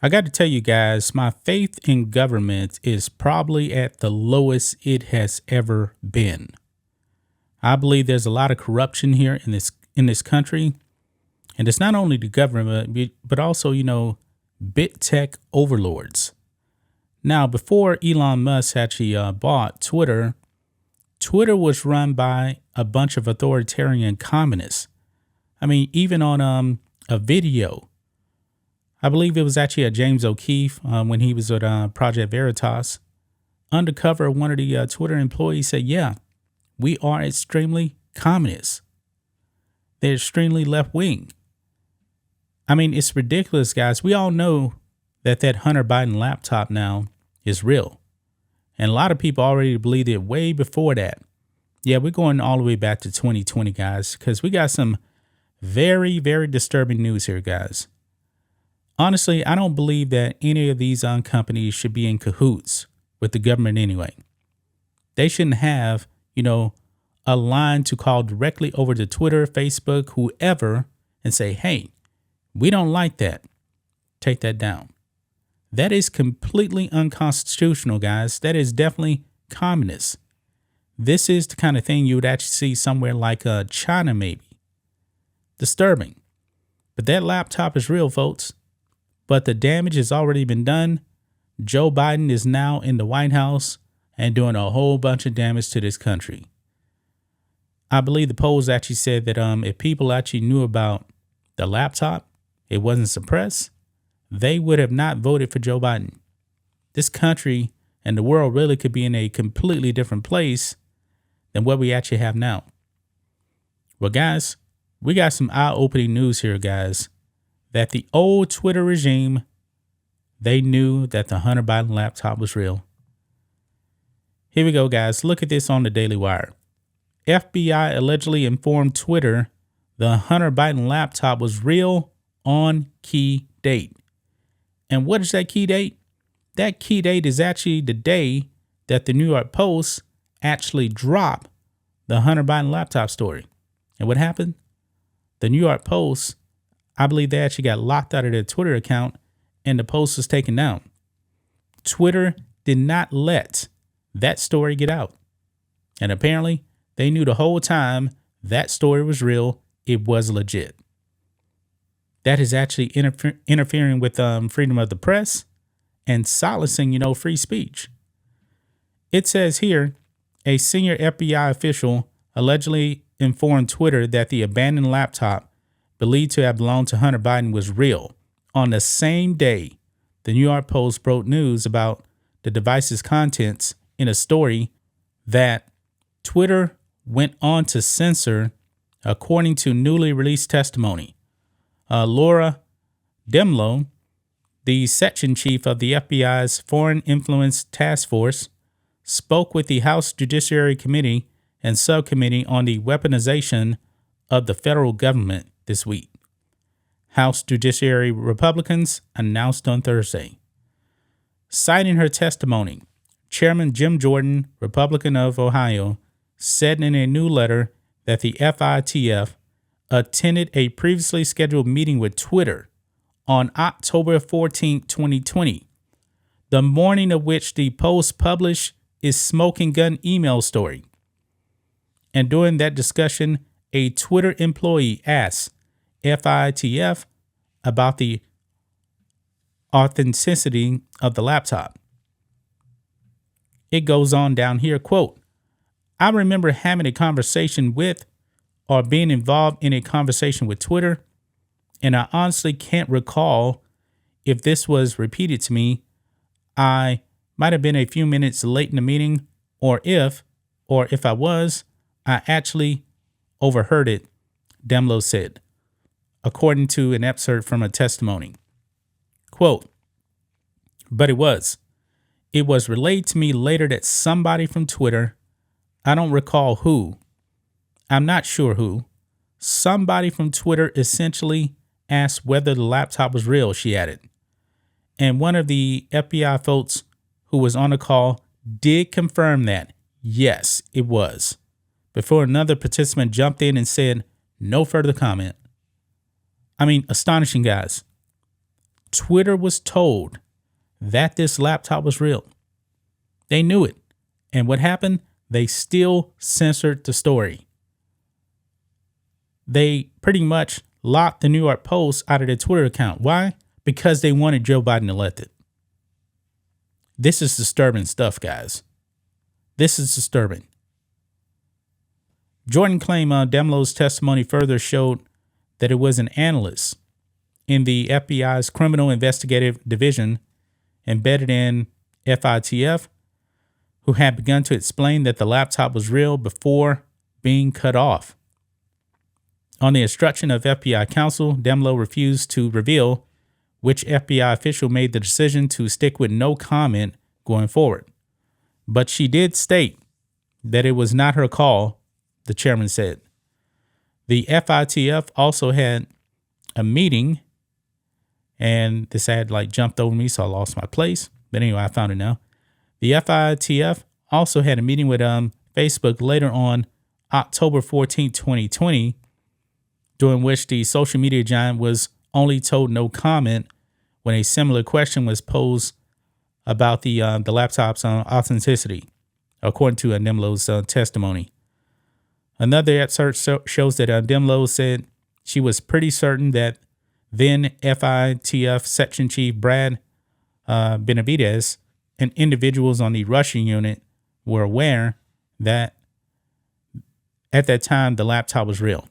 I got to tell you guys, my faith in government is probably at the lowest it has ever been. I believe there's a lot of corruption here in this country, and it's not only the government but also, big tech overlords. Now, before Elon Musk actually bought Twitter, Twitter was run by a bunch of authoritarian communists. I mean, even on a video, I believe it was actually a James O'Keefe when he was at Project Veritas. Undercover, one of the Twitter employees said, yeah, we are extremely communist. They're extremely left wing. I mean, it's ridiculous, guys. We all know that Hunter Biden laptop now is real. And a lot of people already believed it way before that. Yeah, we're going all the way back to 2020, guys, because we got some very, very disturbing news here, guys. Honestly, I don't believe that any of these companies should be in cahoots with the government anyway. They shouldn't have, a line to call directly over to Twitter, Facebook, whoever, and say, hey, we don't like that. Take that down. That is completely unconstitutional, guys. That is definitely communist. This is the kind of thing you would actually see somewhere like China, maybe. Disturbing. But that laptop is real, folks. But the damage has already been done. Joe Biden is now in the White House and doing a whole bunch of damage to this country. I believe the polls actually said that if people actually knew about the laptop, it wasn't suppressed, they would have not voted for Joe Biden. This country and the world really could be in a completely different place than what we actually have now. Well, guys, we got some eye-opening news here, guys, that the old Twitter regime, they knew that the Hunter Biden laptop was real. Here we go, guys. Look at this on the Daily Wire. FBI allegedly informed Twitter the Hunter Biden laptop was real on key date. And what is that key date? That key date is actually the day that the New York Post actually dropped the Hunter Biden laptop story. And what happened? The New York Post, I believe they actually got locked out of their Twitter account and the post was taken down. Twitter did not let that story get out. And apparently they knew the whole time that story was real. It was legit. That is actually interfering with freedom of the press and silencing, free speech. It says here, a senior FBI official allegedly informed Twitter that the abandoned laptop believed to have belonged to Hunter Biden was real. On the same day, the New York Post broke news about the device's contents in a story that Twitter went on to censor, according to newly released testimony. Laura Demlow, the section chief of the FBI's Foreign Influence Task Force, spoke with the House Judiciary Committee and Subcommittee on the Weaponization of the Federal Government this week. House Judiciary Republicans announced on Thursday. Citing her testimony, Chairman Jim Jordan, Republican of Ohio, said in a new letter that the FITF attended a previously scheduled meeting with Twitter on October 14, 2020, the morning of which the Post published its smoking gun email story. And during that discussion, a Twitter employee asked FITF about the authenticity of the laptop. It goes on down here, quote, I remember having a conversation with or being involved in a conversation with Twitter, and I honestly can't recall if this was repeated to me. I might have been a few minutes late in the meeting, or if I was, I actually overheard it, Demlow said, according to an excerpt from a testimony. Quote, but it was relayed to me later that somebody from Twitter, I don't recall who, I'm not sure who, somebody from Twitter essentially asked whether the laptop was real, she added. And one of the FBI folks who was on the call did confirm that, yes, it was, before another participant jumped in and said, no further comment. I mean, astonishing, guys. Twitter was told that this laptop was real. They knew it. And what happened? They still censored the story. They pretty much locked the New York Post out of their Twitter account. Why? Because they wanted Joe Biden elected. This is disturbing stuff, guys. This is disturbing. Jordan claimed Demlo's testimony further showed that it was an analyst in the FBI's Criminal Investigative Division embedded in FITF who had begun to explain that the laptop was real before being cut off. On the instruction of FBI counsel, Demlo refused to reveal which FBI official made the decision to stick with no comment going forward. But she did state that it was not her call, the chairman said. The FITF also had a meeting, and this had jumped over me, so I lost my place. But anyway, I found it now. The FITF also had a meeting with Facebook later on October 14, 2020, during which the social media giant was only told no comment when a similar question was posed about the laptop's authenticity, according to Demlo's testimony. Another excerpt shows that Demlo said she was pretty certain that then FITF Section Chief Brad Benavides and individuals on the Russian unit were aware that at that time the laptop was real.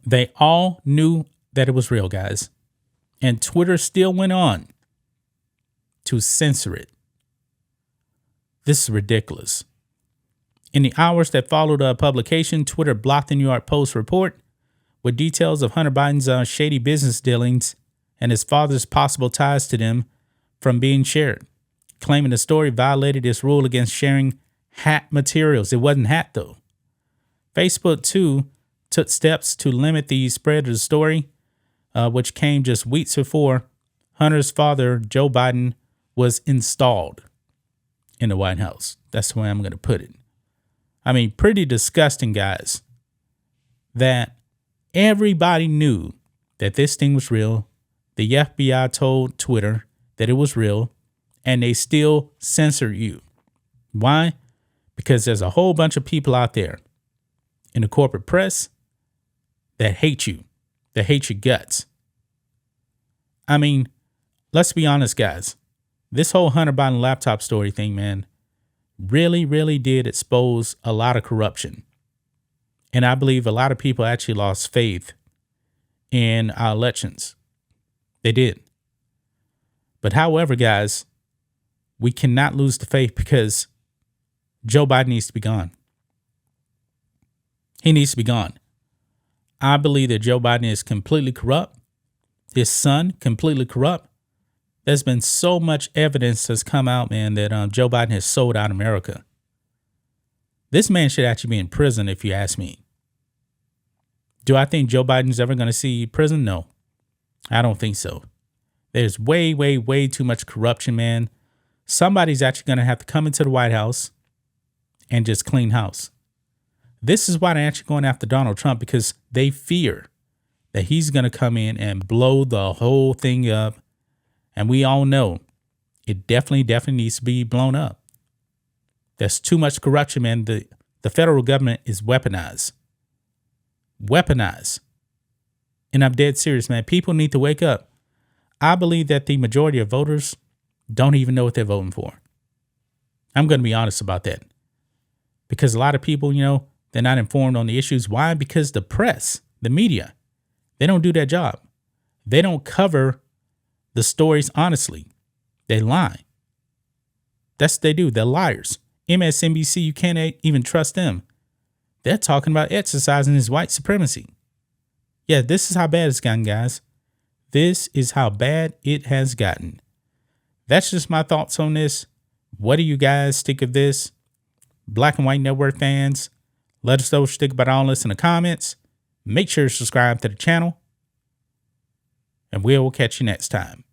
They all knew that it was real, guys. And Twitter still went on to censor it. This is ridiculous. In the hours that followed publication, Twitter blocked the New York Post report with details of Hunter Biden's shady business dealings and his father's possible ties to them from being shared, claiming the story violated its rule against sharing hacked materials. It wasn't hacked, though. Facebook, too, took steps to limit the spread of the story, which came just weeks before Hunter's father, Joe Biden, was installed in the White House. That's the way I'm going to put it. I mean, pretty disgusting, guys, that everybody knew that this thing was real. The FBI told Twitter that it was real, and they still censor you. Why? Because there's a whole bunch of people out there in the corporate press that hate you, that hate your guts. I mean, let's be honest, guys. This whole Hunter Biden laptop story thing, man, really, really did expose a lot of corruption. And I believe a lot of people actually lost faith in our elections. They did. But however, guys, we cannot lose the faith because Joe Biden needs to be gone. He needs to be gone. I believe that Joe Biden is completely corrupt. His son, completely corrupt. There's been so much evidence that's come out, man, that Joe Biden has sold out America. This man should actually be in prison, if you ask me. Do I think Joe Biden's ever going to see prison? No, I don't think so. There's way, way, way too much corruption, man. Somebody's actually going to have to come into the White House and just clean house. This is why they're actually going after Donald Trump, because they fear that he's going to come in and blow the whole thing up. And we all know it definitely needs to be blown up. There's too much corruption, man. The federal government is weaponized. Weaponized. And I'm dead serious, man. People need to wake up. I believe that the majority of voters don't even know what they're voting for. I'm going to be honest about that. Because a lot of people, they're not informed on the issues. Why? Because the press, the media, they don't do their job. They don't cover the stories honestly. They lie. That's what they do. They're liars. MSNBC, you can't even trust them. They're talking about exercising his white supremacy. Yeah, this is how bad it's gotten, guys. This is how bad it has gotten. That's just my thoughts on this. What do you guys think of this? Black and White Network fans, let us know what you think about all this in the comments. Make sure to subscribe to the channel, and we'll catch you next time.